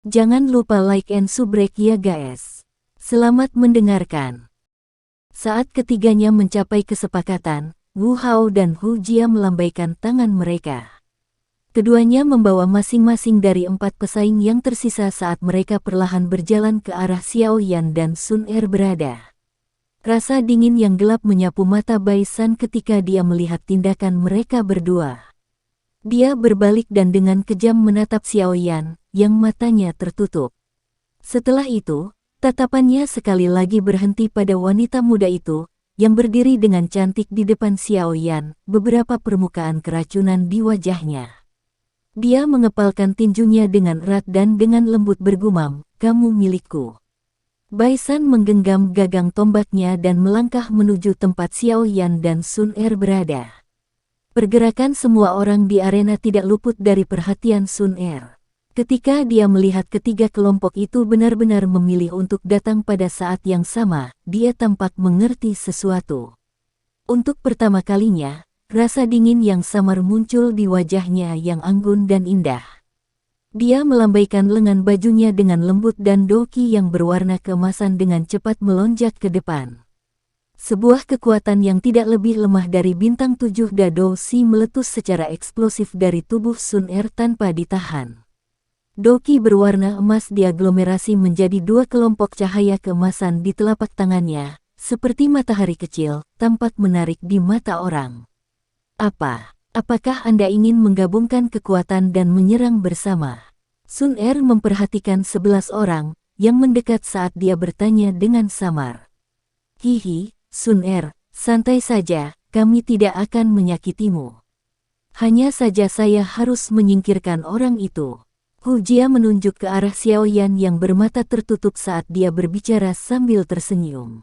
Jangan lupa like and subrek ya guys. Selamat mendengarkan. Saat ketiganya mencapai kesepakatan, Wu Hao dan Hu Jia melambaikan tangan mereka. Keduanya membawa masing-masing dari 4 pesaing yang tersisa saat mereka perlahan berjalan ke arah Xiao Yan dan Sun Er berada. Rasa dingin yang gelap menyapu mata Bai San ketika dia melihat tindakan mereka berdua. Dia berbalik dan dengan kejam menatap Xiao Yan, yang matanya tertutup. Setelah itu, tatapannya sekali lagi berhenti pada wanita muda itu, yang berdiri dengan cantik di depan Xiao Yan, beberapa permukaan keracunan di wajahnya. Dia mengepalkan tinjunya dengan erat dan dengan lembut bergumam, "Kamu milikku." Bai San menggenggam gagang tombaknya dan melangkah menuju tempat Xiao Yan dan Sun Er berada. Pergerakan semua orang di arena tidak luput dari perhatian Sun Er. Ketika dia melihat ketiga kelompok itu benar-benar memilih untuk datang pada saat yang sama, dia tampak mengerti sesuatu. Untuk pertama kalinya, rasa dingin yang samar muncul di wajahnya yang anggun dan indah. Dia melambaikan lengan bajunya dengan lembut dan doki yang berwarna keemasan dengan cepat melonjak ke depan. Sebuah kekuatan yang tidak lebih lemah dari bintang 7 Dado Si meletus secara eksplosif dari tubuh Sun Er tanpa ditahan. Doki berwarna emas diaglomerasi menjadi 2 kelompok cahaya keemasan di telapak tangannya, seperti matahari kecil, tampak menarik di mata orang. Apakah Anda ingin menggabungkan kekuatan dan menyerang bersama? Sun Er memperhatikan 11 orang, yang mendekat saat dia bertanya dengan samar. "Hihi, Sun Er, santai saja, kami tidak akan menyakitimu. Hanya saja saya harus menyingkirkan orang itu." Hu Jia menunjuk ke arah Xiao Yan yang bermata tertutup saat dia berbicara sambil tersenyum.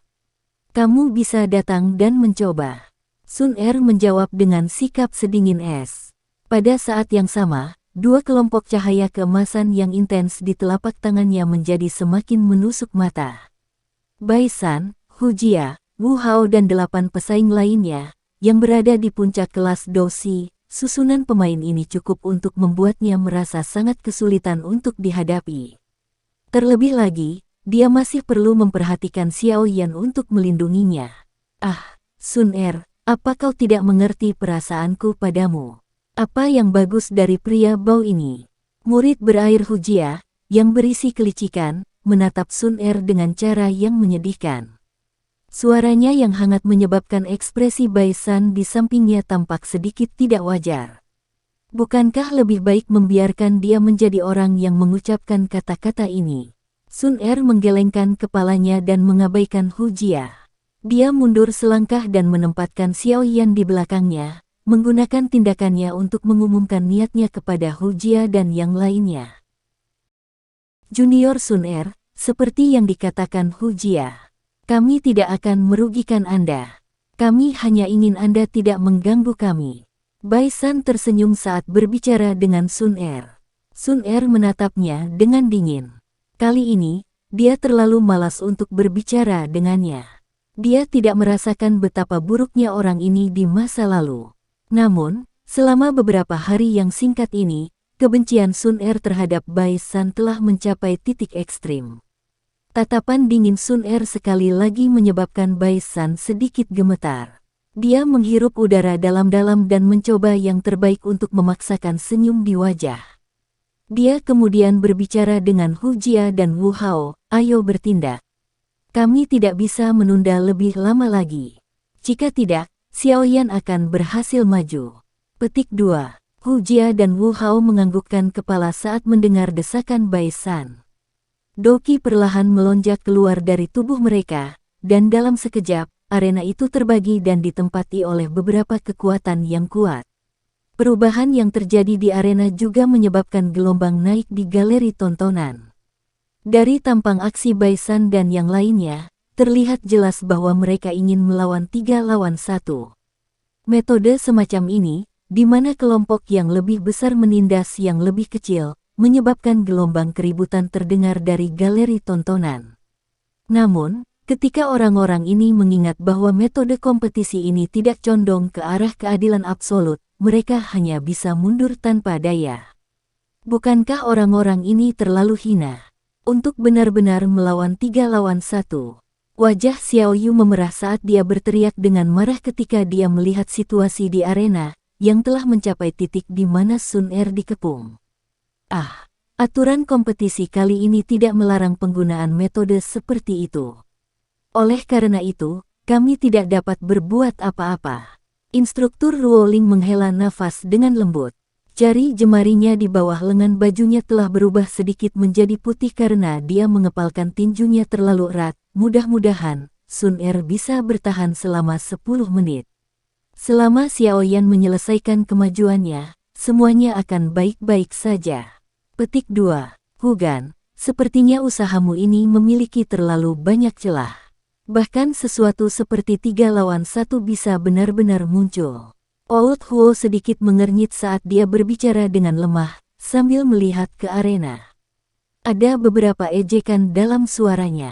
"Kamu bisa datang dan mencoba." Sun Er menjawab dengan sikap sedingin es. Pada saat yang sama, 2 kelompok cahaya keemasan yang intens di telapak tangannya menjadi semakin menusuk mata. Bai San, Hu Jia, Wu Hao dan 8 pesaing lainnya, yang berada di puncak kelas Dosi, susunan pemain ini cukup untuk membuatnya merasa sangat kesulitan untuk dihadapi. Terlebih lagi, dia masih perlu memperhatikan Xiao Yan untuk melindunginya. Sun Er, apa kau tidak mengerti perasaanku padamu? Apa yang bagus dari pria bau ini?" Murid berair Hu Jia, yang berisi kelicikan, menatap Sun Er dengan cara yang menyedihkan. Suaranya yang hangat menyebabkan ekspresi Bai San di sampingnya tampak sedikit tidak wajar. Bukankah lebih baik membiarkan dia menjadi orang yang mengucapkan kata-kata ini? Sun Er menggelengkan kepalanya dan mengabaikan Hu Jia. Dia mundur selangkah dan menempatkan Xiao Yan di belakangnya, menggunakan tindakannya untuk mengumumkan niatnya kepada Hu Jia dan yang lainnya. "Junior Sun Er, seperti yang dikatakan Hu Jia, kami tidak akan merugikan Anda. Kami hanya ingin Anda tidak mengganggu kami." Bai San tersenyum saat berbicara dengan Sun Er. Sun Er menatapnya dengan dingin. Kali ini, dia terlalu malas untuk berbicara dengannya. Dia tidak merasakan betapa buruknya orang ini di masa lalu. Namun, selama beberapa hari yang singkat ini, kebencian Sun Er terhadap Bai San telah mencapai titik ekstrim. Tatapan dingin Sun Er sekali lagi menyebabkan Bai San sedikit gemetar. Dia menghirup udara dalam-dalam dan mencoba yang terbaik untuk memaksakan senyum di wajah. Dia kemudian berbicara dengan Hu Jia dan Wu Hao, "Ayo bertindak. Kami tidak bisa menunda lebih lama lagi. Jika tidak, Xiao Yan akan berhasil maju." Petik 2. Hu Jia dan Wu Hao menganggukkan kepala saat mendengar desakan Bai San. Doki perlahan melonjak keluar dari tubuh mereka, dan dalam sekejap, arena itu terbagi dan ditempati oleh beberapa kekuatan yang kuat. Perubahan yang terjadi di arena juga menyebabkan gelombang naik di galeri tontonan. Dari tampang aksi Bai San dan yang lainnya, terlihat jelas bahwa mereka ingin melawan 3 lawan 1. Metode semacam ini, di mana kelompok yang lebih besar menindas yang lebih kecil, menyebabkan gelombang keributan terdengar dari galeri tontonan. Namun, ketika orang-orang ini mengingat bahwa metode kompetisi ini tidak condong ke arah keadilan absolut, mereka hanya bisa mundur tanpa daya. Bukankah orang-orang ini terlalu hina untuk benar-benar melawan 3 lawan 1? Wajah Xiao Yu memerah saat dia berteriak dengan marah ketika dia melihat situasi di arena yang telah mencapai titik di mana Sun Er dikepung. Aturan kompetisi kali ini tidak melarang penggunaan metode seperti itu. Oleh karena itu, kami tidak dapat berbuat apa-apa. Instruktur Ruoling menghela nafas dengan lembut. Jari jemarinya di bawah lengan bajunya telah berubah sedikit menjadi putih karena dia mengepalkan tinjunya terlalu erat. Mudah-mudahan, Sun Er bisa bertahan selama 10 menit. Selama Xiao Yan menyelesaikan kemajuannya, semuanya akan baik-baik saja. Petik 2. Hugan, sepertinya usahamu ini memiliki terlalu banyak celah. Bahkan sesuatu seperti 3 lawan 1 bisa benar-benar muncul. Oud Huo sedikit mengernyit saat dia berbicara dengan lemah, sambil melihat ke arena. Ada beberapa ejekan dalam suaranya.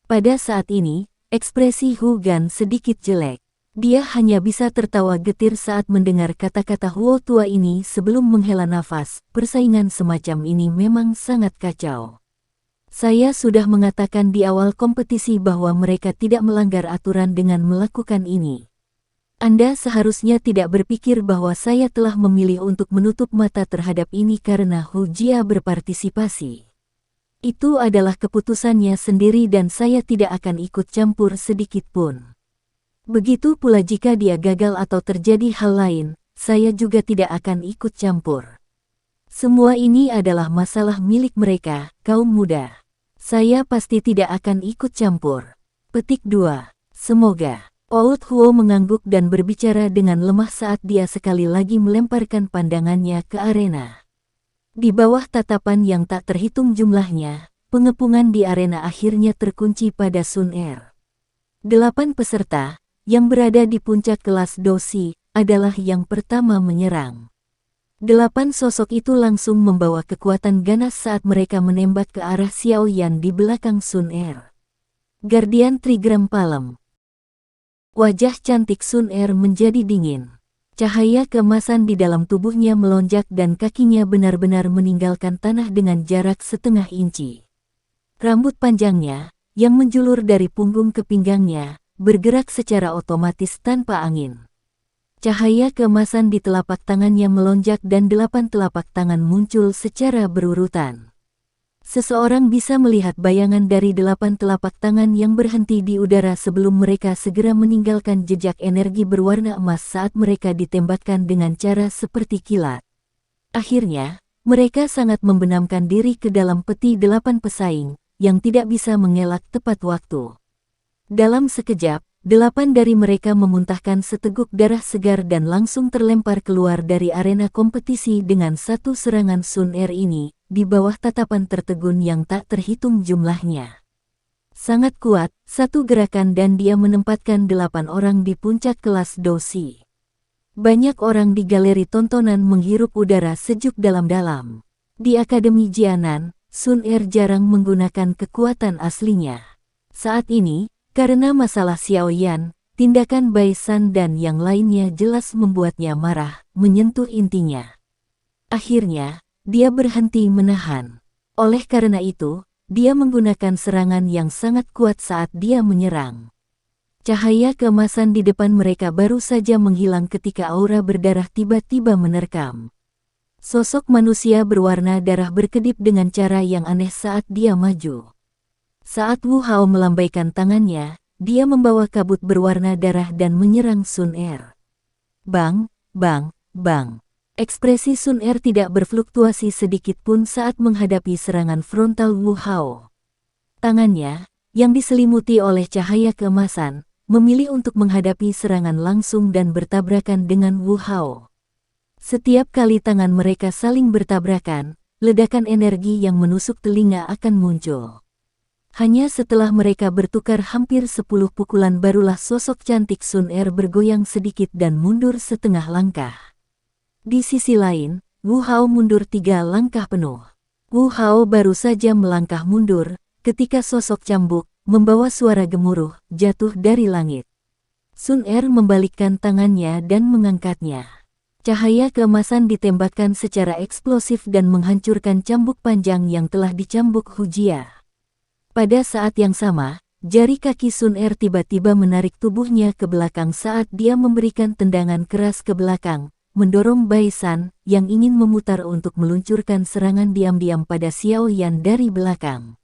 Pada saat ini, ekspresi Hugan sedikit jelek. Dia hanya bisa tertawa getir saat mendengar kata-kata Huo tua ini sebelum menghela nafas. Persaingan semacam ini memang sangat kacau. Saya sudah mengatakan di awal kompetisi bahwa mereka tidak melanggar aturan dengan melakukan ini. Anda seharusnya tidak berpikir bahwa saya telah memilih untuk menutup mata terhadap ini karena Hu Jia berpartisipasi. Itu adalah keputusannya sendiri dan saya tidak akan ikut campur sedikit pun. Begitu pula jika dia gagal atau terjadi hal lain, saya juga tidak akan ikut campur. Semua ini adalah masalah milik mereka, kaum muda. Saya pasti tidak akan ikut campur. Petik 2. Semoga. Oud Huo mengangguk dan berbicara dengan lemah saat dia sekali lagi melemparkan pandangannya ke arena. Di bawah tatapan yang tak terhitung jumlahnya, pengepungan di arena akhirnya terkunci pada Sun Er. 8 peserta yang berada di puncak kelas Dosi adalah yang pertama menyerang. 8 sosok itu langsung membawa kekuatan ganas saat mereka menembak ke arah Xiao Yan di belakang Sun Er. Guardian Trigram Palem. Wajah cantik Sun Er menjadi dingin. Cahaya keemasan di dalam tubuhnya melonjak dan kakinya benar-benar meninggalkan tanah dengan jarak setengah inci. Rambut panjangnya, yang menjulur dari punggung ke pinggangnya, bergerak secara otomatis tanpa angin. Cahaya keemasan di telapak tangannya melonjak dan 8 telapak tangan muncul secara berurutan. Seseorang bisa melihat bayangan dari 8 telapak tangan yang berhenti di udara sebelum mereka segera meninggalkan jejak energi berwarna emas saat mereka ditembakkan dengan cara seperti kilat. Akhirnya, mereka sangat membenamkan diri ke dalam peti 8 pesaing, yang tidak bisa mengelak tepat waktu. Dalam sekejap, 8 dari mereka memuntahkan seteguk darah segar dan langsung terlempar keluar dari arena kompetisi dengan satu serangan Sun Er ini, di bawah tatapan tertegun yang tak terhitung jumlahnya. Sangat kuat, satu gerakan dan dia menempatkan 8 orang di puncak kelas Dosi. Banyak orang di galeri tontonan menghirup udara sejuk dalam-dalam. Di Akademi Jianan, Sun Er jarang menggunakan kekuatan aslinya. Saat ini, karena masalah Xiao Yan, tindakan Bai San dan yang lainnya jelas membuatnya marah, menyentuh intinya. Akhirnya, dia berhenti menahan. Oleh karena itu, dia menggunakan serangan yang sangat kuat saat dia menyerang. Cahaya keemasan di depan mereka baru saja menghilang ketika aura berdarah tiba-tiba menerkam. Sosok manusia berwarna darah berkedip dengan cara yang aneh saat dia maju. Saat Wu Hao melambaikan tangannya, dia membawa kabut berwarna darah dan menyerang Sun Er. Bang, bang, bang. Ekspresi Sun Er tidak berfluktuasi sedikit pun saat menghadapi serangan frontal Wu Hao. Tangannya, yang diselimuti oleh cahaya keemasan, memilih untuk menghadapi serangan langsung dan bertabrakan dengan Wu Hao. Setiap kali tangan mereka saling bertabrakan, ledakan energi yang menusuk telinga akan muncul. Hanya setelah mereka bertukar hampir 10 pukulan barulah sosok cantik Sun Er bergoyang sedikit dan mundur setengah langkah. Di sisi lain, Wu Hao mundur 3 langkah penuh. Wu Hao baru saja melangkah mundur, ketika sosok cambuk, membawa suara gemuruh, jatuh dari langit. Sun Er membalikkan tangannya dan mengangkatnya. Cahaya keemasan ditembakkan secara eksplosif dan menghancurkan cambuk panjang yang telah dicambuk Hu Jia. Pada saat yang sama, jari kaki Sun Er tiba-tiba menarik tubuhnya ke belakang saat dia memberikan tendangan keras ke belakang, mendorong Bai San yang ingin memutar untuk meluncurkan serangan diam-diam pada Xiao Yan dari belakang.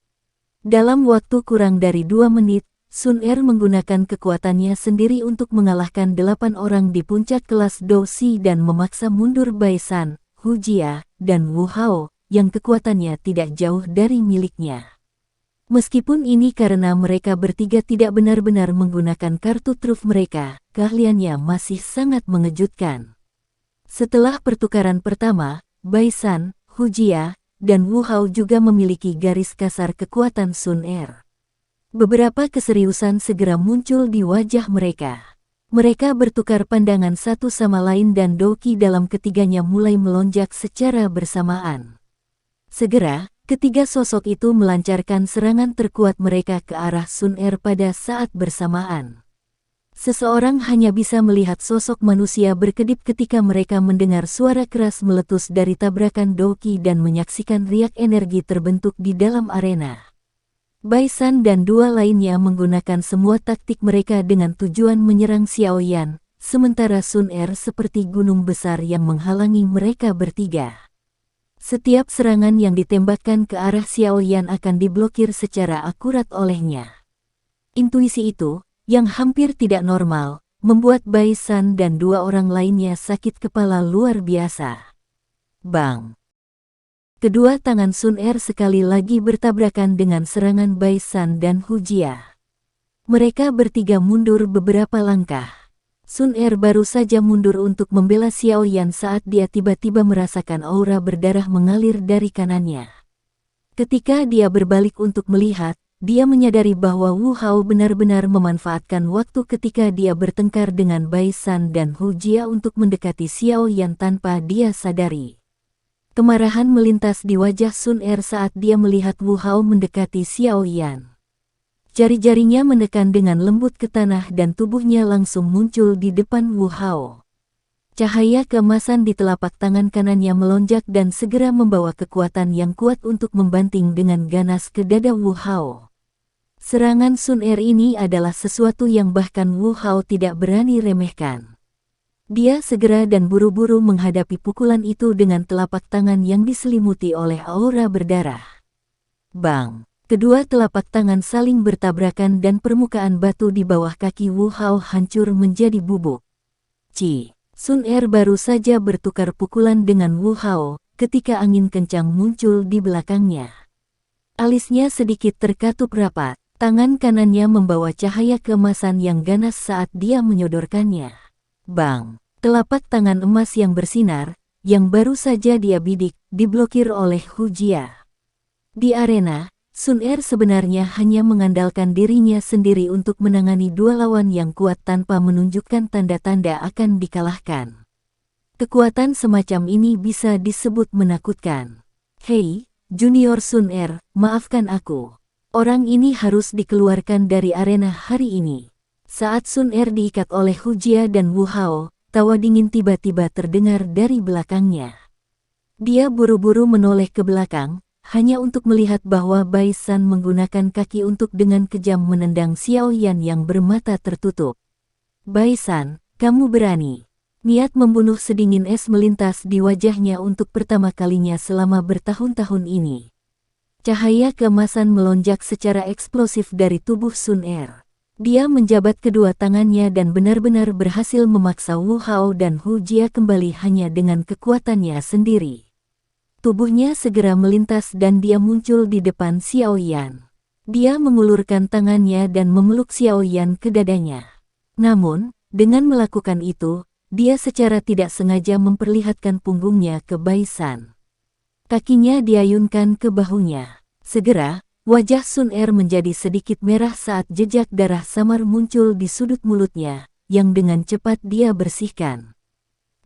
Dalam waktu kurang dari 2 menit, Sun Er menggunakan kekuatannya sendiri untuk mengalahkan 8 orang di puncak kelas Dou Si dan memaksa mundur Bai San, Hu Jia, dan Wu Hao, yang kekuatannya tidak jauh dari miliknya. Meskipun ini karena mereka bertiga tidak benar-benar menggunakan kartu truf mereka, keahliannya masih sangat mengejutkan. Setelah pertukaran pertama, Bai San, Hu Jia, dan Wu Hao juga memiliki garis kasar kekuatan Sun Er. Beberapa keseriusan segera muncul di wajah mereka. Mereka bertukar pandangan satu sama lain dan Doki dalam ketiganya mulai melonjak secara bersamaan. Segera, ketiga sosok itu melancarkan serangan terkuat mereka ke arah Sun Er pada saat bersamaan. Seseorang hanya bisa melihat sosok manusia berkedip ketika mereka mendengar suara keras meletus dari tabrakan Doki dan menyaksikan riak energi terbentuk di dalam arena. Bai San dan dua lainnya menggunakan semua taktik mereka dengan tujuan menyerang Xiao Yan, sementara Sun Er seperti gunung besar yang menghalangi mereka bertiga. Setiap serangan yang ditembakkan ke arah Xiao Yan akan diblokir secara akurat olehnya. Intuisi itu, yang hampir tidak normal, membuat Bai San dan dua orang lainnya sakit kepala luar biasa. Bang! Kedua tangan Sun Er sekali lagi bertabrakan dengan serangan Bai San dan Hu Jia. Mereka bertiga mundur beberapa langkah. Sun Er baru saja mundur untuk membela Xiao Yan saat dia tiba-tiba merasakan aura berdarah mengalir dari kanannya. Ketika dia berbalik untuk melihat, dia menyadari bahwa Wu Hao benar-benar memanfaatkan waktu ketika dia bertengkar dengan Bai San dan Hu Jia untuk mendekati Xiao Yan tanpa dia sadari. Kemarahan melintas di wajah Sun Er saat dia melihat Wu Hao mendekati Xiao Yan. Jari-jarinya menekan dengan lembut ke tanah dan tubuhnya langsung muncul di depan Wu Hao. Cahaya keemasan di telapak tangan kanannya melonjak dan segera membawa kekuatan yang kuat untuk membanting dengan ganas ke dada Wu Hao. Serangan Sun Er ini adalah sesuatu yang bahkan Wu Hao tidak berani remehkan. Dia segera dan buru-buru menghadapi pukulan itu dengan telapak tangan yang diselimuti oleh aura berdarah. Bang! Kedua telapak tangan saling bertabrakan dan permukaan batu di bawah kaki Wu Hao hancur menjadi bubuk. Sun Er baru saja bertukar pukulan dengan Wu Hao ketika angin kencang muncul di belakangnya. Alisnya sedikit terkatup rapat, tangan kanannya membawa cahaya keemasan yang ganas saat dia menyodorkannya. Bang! Telapak tangan emas yang bersinar, yang baru saja dia bidik, diblokir oleh Hu Jia. Di arena, Sun Er sebenarnya hanya mengandalkan dirinya sendiri untuk menangani dua lawan yang kuat tanpa menunjukkan tanda-tanda akan dikalahkan. Kekuatan semacam ini bisa disebut menakutkan. Hei, Junior Sun Er, maafkan aku. Orang ini harus dikeluarkan dari arena hari ini. Saat Sun Er diikat oleh Hu Jia dan Wu Hao, tawa dingin tiba-tiba terdengar dari belakangnya. Dia buru-buru menoleh ke belakang, hanya untuk melihat bahwa Bai San menggunakan kaki untuk dengan kejam menendang Xiao Yan yang bermata tertutup. Bai San, kamu berani. Niat membunuh sedingin es melintas di wajahnya untuk pertama kalinya selama bertahun-tahun ini. Cahaya keemasan melonjak secara eksplosif dari tubuh Sun Er. Dia menjabat kedua tangannya dan benar-benar berhasil memaksa Wu Hao dan Hu Jia kembali hanya dengan kekuatannya sendiri. Tubuhnya segera melintas dan dia muncul di depan Xiao Yan. Dia mengulurkan tangannya dan memeluk Xiao Yan ke dadanya. Namun, dengan melakukan itu, dia secara tidak sengaja memperlihatkan punggungnya ke Bai San. Kakinya diayunkan ke bahunya. Segera, wajah Sun Er menjadi sedikit merah saat jejak darah samar muncul di sudut mulutnya, yang dengan cepat dia bersihkan.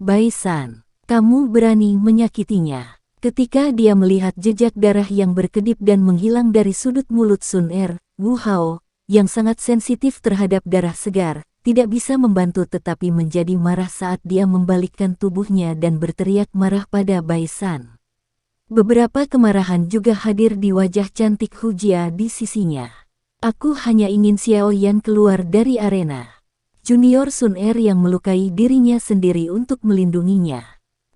Bai San, kamu berani menyakitinya. Ketika dia melihat jejak darah yang berkedip dan menghilang dari sudut mulut Sun Er, Wu Hao, yang sangat sensitif terhadap darah segar, tidak bisa membantu tetapi menjadi marah saat dia membalikkan tubuhnya dan berteriak marah pada Baisan. Beberapa kemarahan juga hadir di wajah cantik Hu Jia di sisinya. Aku hanya ingin Xiao Yan keluar dari arena. Junior Sun Er yang melukai dirinya sendiri untuk melindunginya.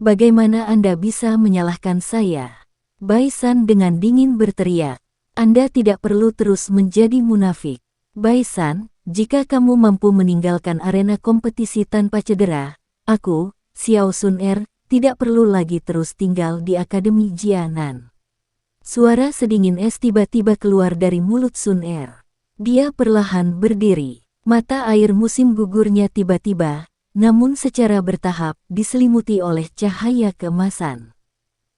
Bagaimana Anda bisa menyalahkan saya? Baisan dengan dingin berteriak. Anda tidak perlu terus menjadi munafik. Baisan, jika kamu mampu meninggalkan arena kompetisi tanpa cedera, aku, Xiao Sun Er, tidak perlu lagi terus tinggal di Akademi Jianan. Suara sedingin es tiba-tiba keluar dari mulut Sun Er. Dia perlahan berdiri. Mata air musim gugurnya tiba-tiba, namun secara bertahap, diselimuti oleh cahaya keemasan.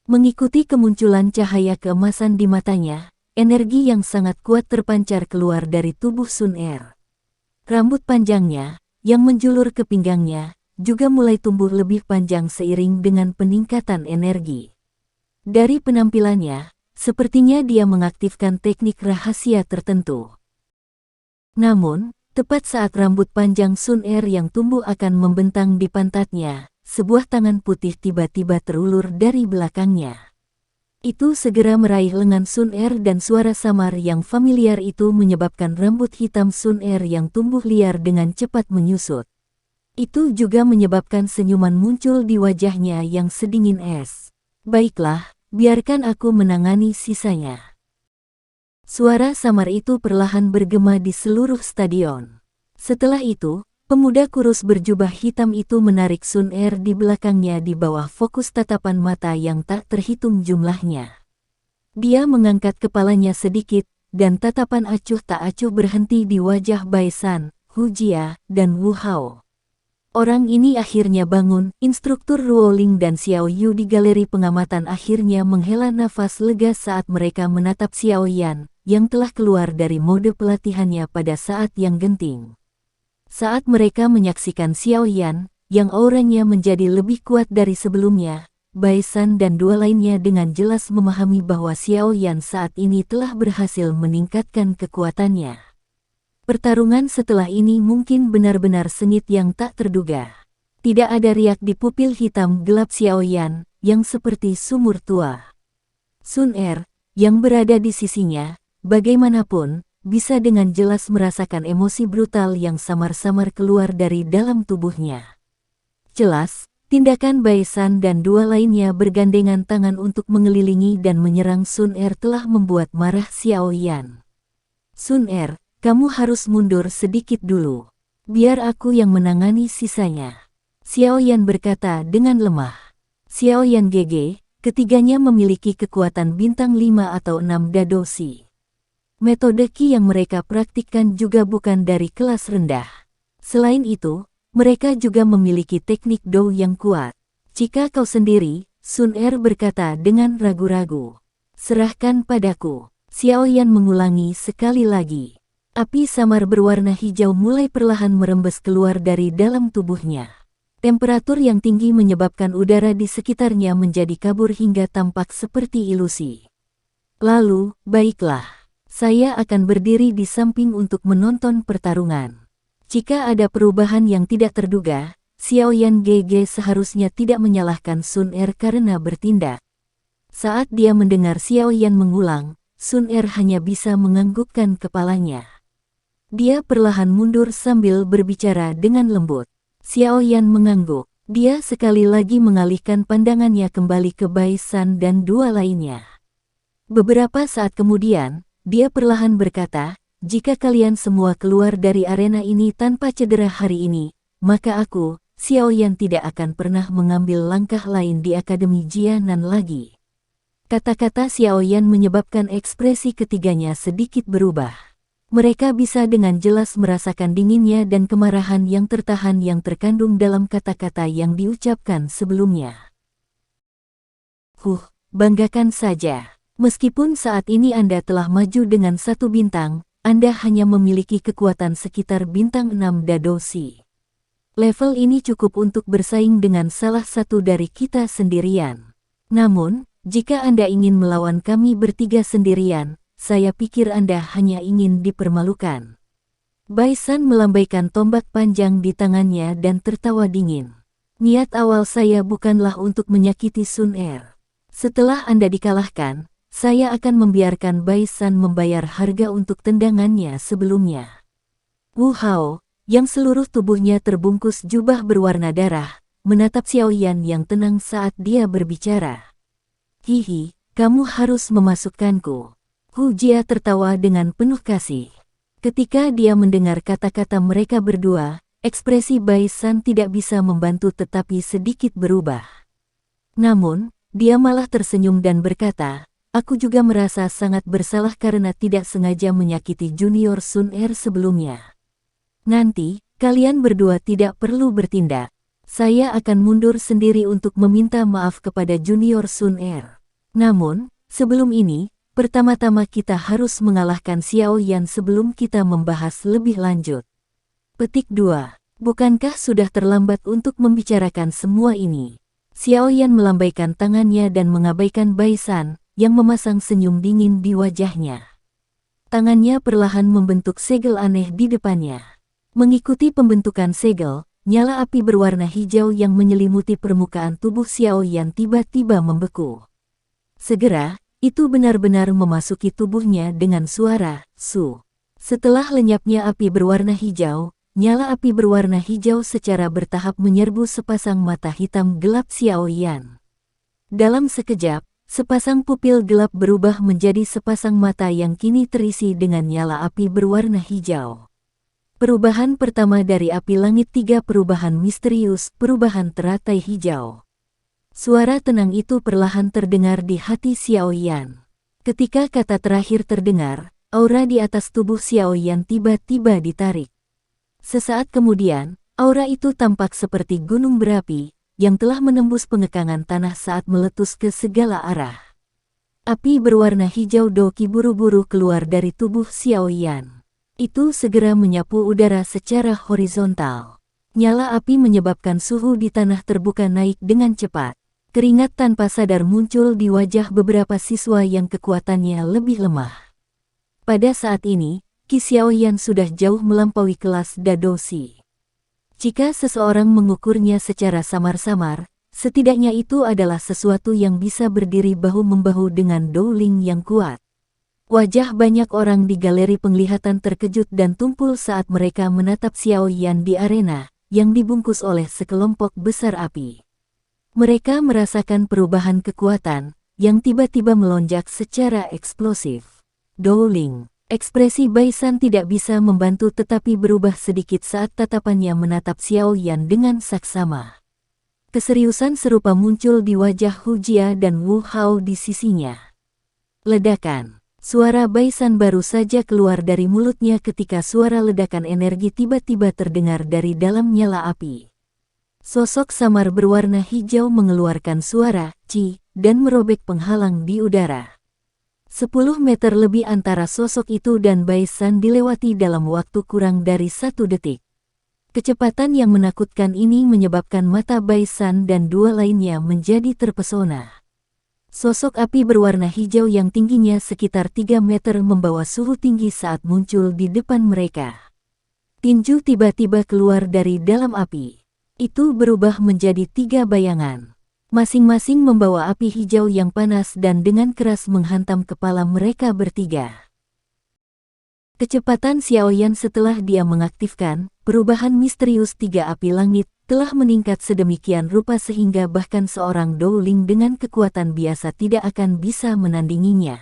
Mengikuti kemunculan cahaya keemasan di matanya, energi yang sangat kuat terpancar keluar dari tubuh Sun Er. Rambut panjangnya, yang menjulur ke pinggangnya, juga mulai tumbuh lebih panjang seiring dengan peningkatan energi. Dari penampilannya, sepertinya dia mengaktifkan teknik rahasia tertentu. Namun, tepat saat rambut panjang Sun Er yang tumbuh akan membentang di pantatnya, sebuah tangan putih tiba-tiba terulur dari belakangnya. Itu segera meraih lengan Sun Er dan suara samar yang familiar itu menyebabkan rambut hitam Sun Er yang tumbuh liar dengan cepat menyusut. Itu juga menyebabkan senyuman muncul di wajahnya yang sedingin es. Baiklah, biarkan aku menangani sisanya. Suara samar itu perlahan bergema di seluruh stadion. Setelah itu, pemuda kurus berjubah hitam itu menarik Sun Er di belakangnya di bawah fokus tatapan mata yang tak terhitung jumlahnya. Dia mengangkat kepalanya sedikit, dan tatapan acuh tak acuh berhenti di wajah Baisan, Hu Jia, dan Wu Hao. Orang ini akhirnya bangun. Instruktur Ruoling dan Xiao Yu di galeri pengamatan akhirnya menghela nafas lega saat mereka menatap Xiao Yan, yang telah keluar dari mode pelatihannya pada saat yang genting. Saat mereka menyaksikan Xiao Yan, yang auranya menjadi lebih kuat dari sebelumnya, Baisan dan dua lainnya dengan jelas memahami bahwa Xiao Yan saat ini telah berhasil meningkatkan kekuatannya. Pertarungan setelah ini mungkin benar-benar sengit yang tak terduga. Tidak ada riak di pupil hitam gelap Xiao Yan, yang seperti sumur tua. Sun Er, yang berada di sisinya, bagaimanapun, bisa dengan jelas merasakan emosi brutal yang samar-samar keluar dari dalam tubuhnya. Jelas, tindakan Baisan dan dua lainnya bergandengan tangan untuk mengelilingi dan menyerang Sun Er telah membuat marah Xiao Yan. Sun Er, kamu harus mundur sedikit dulu. Biar aku yang menangani sisanya. Xiao Yan berkata dengan lemah. Xiao Yan GG, ketiganya memiliki kekuatan bintang 5 atau 6 dadoshi. Metode Qi yang mereka praktikkan juga bukan dari kelas rendah. Selain itu, mereka juga memiliki teknik Dou yang kuat. Jika kau sendiri, Sun Er berkata dengan ragu-ragu. Serahkan padaku. Xiao Yan mengulangi sekali lagi. Api samar berwarna hijau mulai perlahan merembes keluar dari dalam tubuhnya. Temperatur yang tinggi menyebabkan udara di sekitarnya menjadi kabur hingga tampak seperti ilusi. Lalu, baiklah. Saya akan berdiri di samping untuk menonton pertarungan. Jika ada perubahan yang tidak terduga, Xiao Yan GG seharusnya tidak menyalahkan Sun Er karena bertindak. Saat dia mendengar Xiao Yan mengulang, Sun Er hanya bisa menganggukkan kepalanya. Dia perlahan mundur sambil berbicara dengan lembut. Xiao Yan mengangguk. Dia sekali lagi mengalihkan pandangannya kembali ke Baisan dan dua lainnya. Beberapa saat kemudian, dia perlahan berkata, jika kalian semua keluar dari arena ini tanpa cedera hari ini, maka aku, Xiao Yan tidak akan pernah mengambil langkah lain di Akademi Jianan lagi. Kata-kata Xiao Yan menyebabkan ekspresi ketiganya sedikit berubah. Mereka bisa dengan jelas merasakan dinginnya dan kemarahan yang tertahan yang terkandung dalam kata-kata yang diucapkan sebelumnya. Banggakan saja. Meskipun saat ini Anda telah maju dengan 1 bintang, Anda hanya memiliki kekuatan sekitar bintang 6 dadoshi. Level ini cukup untuk bersaing dengan salah satu dari kita sendirian. Namun, jika Anda ingin melawan kami bertiga sendirian, saya pikir Anda hanya ingin dipermalukan. Baisan melambaikan tombak panjang di tangannya dan tertawa dingin. Niat awal saya bukanlah untuk menyakiti Sun Er. Setelah Anda dikalahkan, saya akan membiarkan Baisan membayar harga untuk tendangannya sebelumnya. Wu Hao, yang seluruh tubuhnya terbungkus jubah berwarna darah, menatap Xiaoyan yang tenang saat dia berbicara. Hihi, kamu harus memasukkanku. Hu Jia tertawa dengan penuh kasih. Ketika dia mendengar kata-kata mereka berdua, ekspresi Baisan tidak bisa membantu tetapi sedikit berubah. Namun, dia malah tersenyum dan berkata, aku juga merasa sangat bersalah karena tidak sengaja menyakiti junior Sun Er sebelumnya. Nanti, kalian berdua tidak perlu bertindak. Saya akan mundur sendiri untuk meminta maaf kepada junior Sun Er. Namun, sebelum ini, pertama-tama kita harus mengalahkan Xiaoyan sebelum kita membahas lebih lanjut. Petik 2. Bukankah sudah terlambat untuk membicarakan semua ini? Xiaoyan melambaikan tangannya dan mengabaikan Baisan, yang memasang senyum dingin di wajahnya. Tangannya perlahan membentuk segel aneh di depannya. Mengikuti pembentukan segel, nyala api berwarna hijau yang menyelimuti permukaan tubuh Xiaoyan tiba-tiba membeku. Segera, itu benar-benar memasuki tubuhnya dengan suara su. Setelah lenyapnya api berwarna hijau, nyala api berwarna hijau secara bertahap menyerbu sepasang mata hitam gelap Xiaoyan. Dalam sekejap, sepasang pupil gelap berubah menjadi sepasang mata yang kini terisi dengan nyala api berwarna hijau. Perubahan pertama dari api langit 3, perubahan misterius, perubahan teratai hijau. Suara tenang itu perlahan terdengar di hati Xiaoyan. Ketika kata terakhir terdengar, aura di atas tubuh Xiaoyan tiba-tiba ditarik. Sesaat kemudian, aura itu tampak seperti gunung berapi, yang telah menembus pengekangan tanah saat meletus ke segala arah. Api berwarna hijau Doki buru-buru keluar dari tubuh Xiaoyan. Itu segera menyapu udara secara horizontal. Nyala api menyebabkan suhu di tanah terbuka naik dengan cepat. Keringat tanpa sadar muncul di wajah beberapa siswa yang kekuatannya lebih lemah. Pada saat ini, Qi Xiaoyan sudah jauh melampaui kelas Dadoshi. Jika seseorang mengukurnya secara samar-samar, setidaknya itu adalah sesuatu yang bisa berdiri bahu-membahu dengan Dowling yang kuat. Wajah banyak orang di galeri penglihatan terkejut dan tumpul saat mereka menatap Xiaoyan di arena, yang dibungkus oleh sekelompok besar api. Mereka merasakan perubahan kekuatan, yang tiba-tiba melonjak secara eksplosif. Dowling. Ekspresi Baisan tidak bisa membantu tetapi berubah sedikit saat tatapannya menatap Xiaoyan dengan saksama. Keseriusan serupa muncul di wajah Hu Jia dan Wu Hao di sisinya. Ledakan. Suara Baisan baru saja keluar dari mulutnya ketika suara ledakan energi tiba-tiba terdengar dari dalam nyala api. Sosok samar berwarna hijau mengeluarkan suara "ci" dan merobek penghalang di udara. 10 meter lebih antara sosok itu dan Baisan dilewati dalam waktu kurang dari 1 detik. Kecepatan yang menakutkan ini menyebabkan mata Baisan dan dua lainnya menjadi terpesona. Sosok api berwarna hijau yang tingginya sekitar 3 meter membawa suhu tinggi saat muncul di depan mereka. Tinju tiba-tiba keluar dari dalam api. Itu berubah menjadi 3 bayangan. Masing-masing membawa api hijau yang panas dan dengan keras menghantam kepala mereka bertiga. Kecepatan Xiaoyan setelah dia mengaktifkan perubahan misterius 3 api langit telah meningkat sedemikian rupa sehingga bahkan seorang Dowling dengan kekuatan biasa tidak akan bisa menandinginya.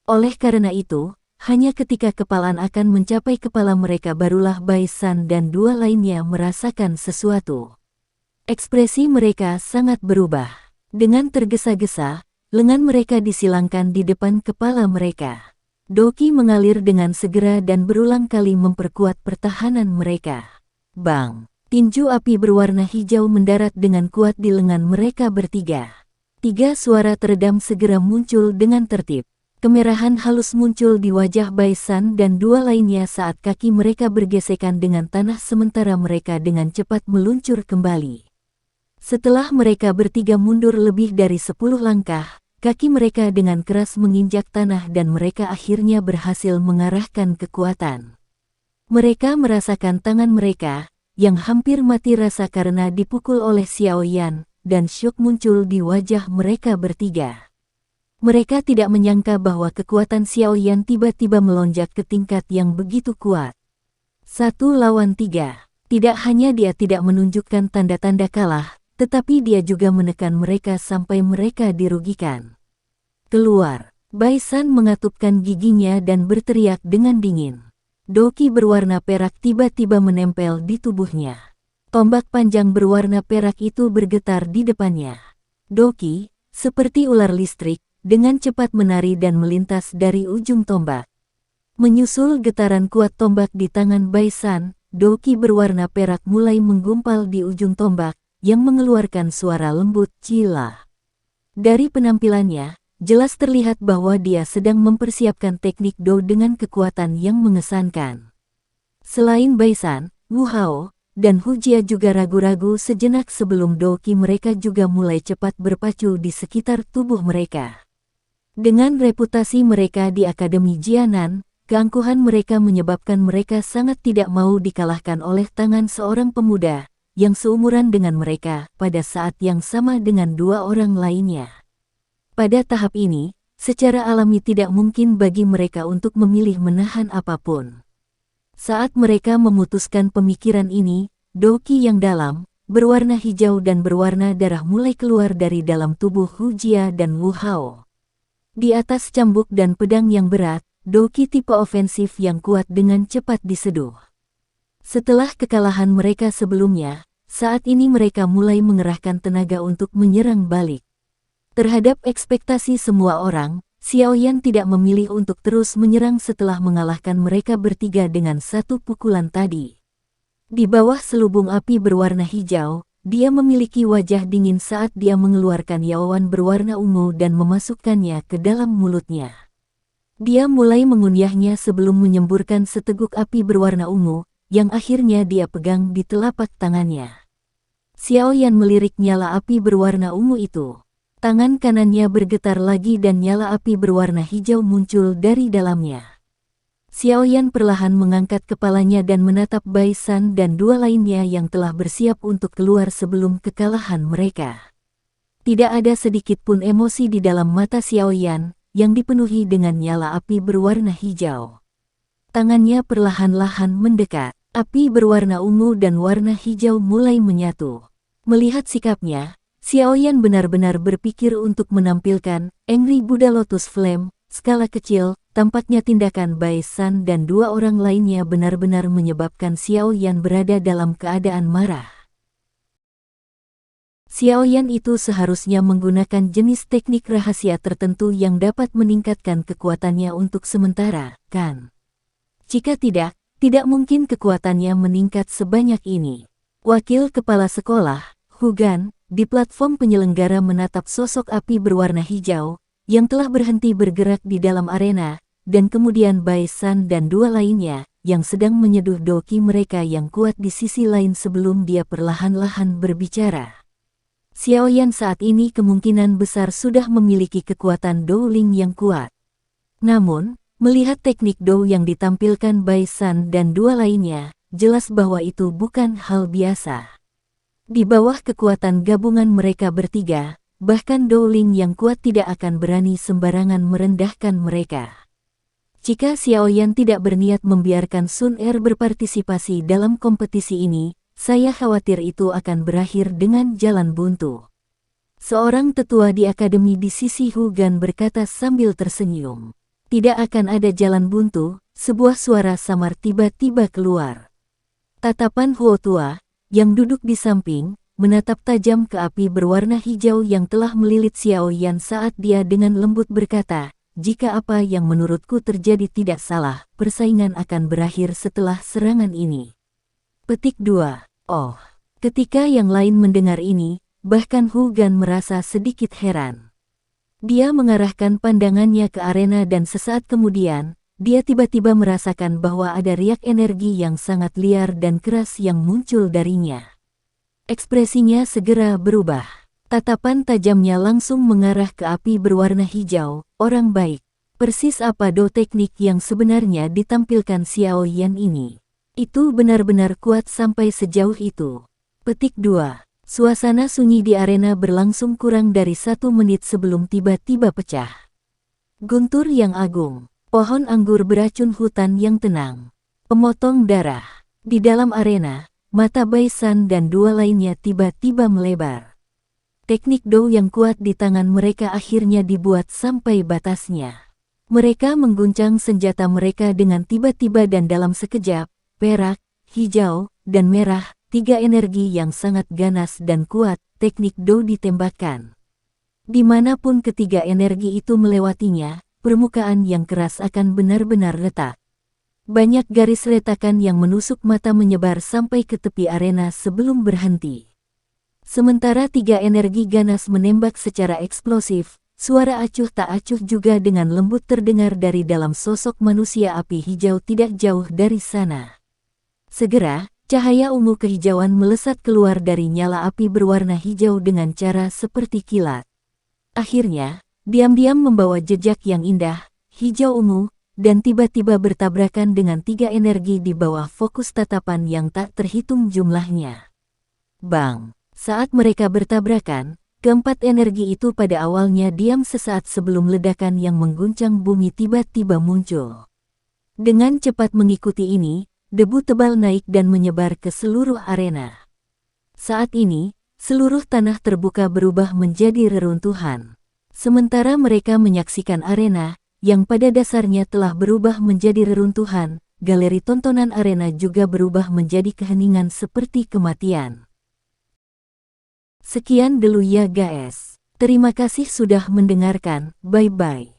Oleh karena itu, hanya ketika kepalan akan mencapai kepala mereka barulah Baisan dan dua lainnya merasakan sesuatu. Ekspresi mereka sangat berubah. Dengan tergesa-gesa, lengan mereka disilangkan di depan kepala mereka. Doki mengalir dengan segera dan berulang kali memperkuat pertahanan mereka. Bang! Tinju api berwarna hijau mendarat dengan kuat di lengan mereka bertiga. 3 suara teredam segera muncul dengan tertib. Kemerahan halus muncul di wajah Baisan dan dua lainnya saat kaki mereka bergesekan dengan tanah sementara mereka dengan cepat meluncur kembali. Setelah mereka bertiga mundur lebih dari 10 langkah, kaki mereka dengan keras menginjak tanah dan mereka akhirnya berhasil mengarahkan kekuatan. Mereka merasakan tangan mereka, yang hampir mati rasa karena dipukul oleh Xiao Yan, dan syok muncul di wajah mereka bertiga. Mereka tidak menyangka bahwa kekuatan Xiao Yan tiba-tiba melonjak ke tingkat yang begitu kuat. 1 lawan 3. Tidak hanya dia tidak menunjukkan tanda-tanda kalah, tetapi dia juga menekan mereka sampai mereka dirugikan. Keluar. Bai San mengatupkan giginya dan berteriak dengan dingin. Doki berwarna perak tiba-tiba menempel di tubuhnya. Tombak panjang berwarna perak itu bergetar di depannya. Doki, seperti ular listrik, dengan cepat menari dan melintas dari ujung tombak. Menyusul getaran kuat tombak di tangan Bai San, Doki berwarna perak mulai menggumpal di ujung tombak, yang mengeluarkan suara lembut cila. Dari penampilannya, jelas terlihat bahwa dia sedang mempersiapkan teknik do dengan kekuatan yang mengesankan. Selain Bai San, Wu Hao, dan Hu Jia juga ragu-ragu sejenak sebelum Doki mereka juga mulai cepat berpacu di sekitar tubuh mereka. Dengan reputasi mereka di Akademi Jianan, keangkuhan mereka menyebabkan mereka sangat tidak mau dikalahkan oleh tangan seorang pemuda yang seumuran dengan mereka pada saat yang sama dengan dua orang lainnya. Pada tahap ini, secara alami tidak mungkin bagi mereka untuk memilih menahan apapun. Saat mereka memutuskan pemikiran ini, Doki yang dalam, berwarna hijau dan berwarna darah mulai keluar dari dalam tubuh Hu Jia dan Wu Hao. Di atas cambuk dan pedang yang berat, Doki tipe ofensif yang kuat dengan cepat diseduh. Setelah kekalahan mereka sebelumnya, saat ini mereka mulai mengerahkan tenaga untuk menyerang balik. Terhadap ekspektasi semua orang, Xiao Yan tidak memilih untuk terus menyerang setelah mengalahkan mereka bertiga dengan satu pukulan tadi. Di bawah selubung api berwarna hijau, dia memiliki wajah dingin saat dia mengeluarkan yaoan berwarna ungu dan memasukkannya ke dalam mulutnya. Dia mulai mengunyahnya sebelum menyemburkan seteguk api berwarna ungu, yang akhirnya dia pegang di telapak tangannya. Xiao Yan melirik nyala api berwarna ungu itu. Tangan kanannya bergetar lagi dan nyala api berwarna hijau muncul dari dalamnya. Xiao Yan perlahan mengangkat kepalanya dan menatap Bai San dan dua lainnya yang telah bersiap untuk keluar sebelum kekalahan mereka. Tidak ada sedikit pun emosi di dalam mata Xiao Yan, yang dipenuhi dengan nyala api berwarna hijau. Tangannya perlahan-lahan mendekat. Api berwarna ungu dan warna hijau mulai menyatu. Melihat sikapnya, Xiao Yan benar-benar berpikir untuk menampilkan Angry Buddha Lotus Flame, skala kecil. Tampaknya tindakan Bai San dan dua orang lainnya benar-benar menyebabkan Xiao Yan berada dalam keadaan marah. Xiao Yan itu seharusnya menggunakan jenis teknik rahasia tertentu yang dapat meningkatkan kekuatannya untuk sementara, kan? Jika tidak mungkin kekuatannya meningkat sebanyak ini. Wakil kepala sekolah, Hu Gan, di platform penyelenggara menatap sosok api berwarna hijau, yang telah berhenti bergerak di dalam arena, dan kemudian Bai San dan dua lainnya, yang sedang menyeduh Doki mereka yang kuat di sisi lain sebelum dia perlahan-lahan berbicara. Xiao Yan saat ini kemungkinan besar sudah memiliki kekuatan Dou-Ling yang kuat. Namun, melihat teknik Dou yang ditampilkan Bai San dan dua lainnya, jelas bahwa itu bukan hal biasa. Di bawah kekuatan gabungan mereka bertiga, bahkan Dou-Ling yang kuat tidak akan berani sembarangan merendahkan mereka. Jika Xiao Yan tidak berniat membiarkan Sun Er berpartisipasi dalam kompetisi ini, saya khawatir itu akan berakhir dengan jalan buntu. Seorang tetua di akademi di sisi Hu Gan berkata sambil tersenyum. Tidak akan ada jalan buntu, sebuah suara samar tiba-tiba keluar. Tatapan Huo tua, yang duduk di samping, menatap tajam ke api berwarna hijau yang telah melilit Xiao Yan saat dia dengan lembut berkata, jika apa yang menurutku terjadi tidak salah, persaingan akan berakhir setelah serangan ini. Petik 2. Oh. Ketika yang lain mendengar ini, bahkan Hu Gan merasa sedikit heran. Dia mengarahkan pandangannya ke arena dan sesaat kemudian, dia tiba-tiba merasakan bahwa ada riak energi yang sangat liar dan keras yang muncul darinya. Ekspresinya segera berubah. Tatapan tajamnya langsung mengarah ke api berwarna hijau, orang baik. Persis apa do teknik yang sebenarnya ditampilkan Xiao Yan ini. Itu benar-benar kuat sampai sejauh itu. Petik 2. Suasana sunyi di arena berlangsung kurang dari 1 menit sebelum tiba-tiba pecah. Guntur yang agung, pohon anggur beracun, hutan yang tenang, pemotong darah. Di dalam arena, mata Baisan dan dua lainnya tiba-tiba melebar. Teknik Do yang kuat di tangan mereka akhirnya dibuat sampai batasnya. Mereka mengguncang senjata mereka dengan tiba-tiba dan dalam sekejap, perak, hijau, dan merah, 3 energi yang sangat ganas dan kuat, teknik Do ditembakkan. Dimanapun ketiga energi itu melewatinya, permukaan yang keras akan benar-benar retak. Banyak garis retakan yang menusuk mata menyebar sampai ke tepi arena sebelum berhenti. Sementara 3 energi ganas menembak secara eksplosif, suara acuh tak acuh juga dengan lembut terdengar dari dalam sosok manusia api hijau tidak jauh dari sana. Segera, cahaya ungu kehijauan melesat keluar dari nyala api berwarna hijau dengan cara seperti kilat. Akhirnya, diam-diam membawa jejak yang indah, hijau ungu, dan tiba-tiba bertabrakan dengan 3 energi di bawah fokus tatapan yang tak terhitung jumlahnya. Bang! Saat mereka bertabrakan, keempat energi itu pada awalnya diam sesaat sebelum ledakan yang mengguncang bumi tiba-tiba muncul. Dengan cepat mengikuti ini, debu tebal naik dan menyebar ke seluruh arena. Saat ini, seluruh tanah terbuka berubah menjadi reruntuhan. Sementara mereka menyaksikan arena, yang pada dasarnya telah berubah menjadi reruntuhan, galeri tontonan arena juga berubah menjadi keheningan seperti kematian. Sekian dulu ya guys. Terima kasih sudah mendengarkan, bye-bye.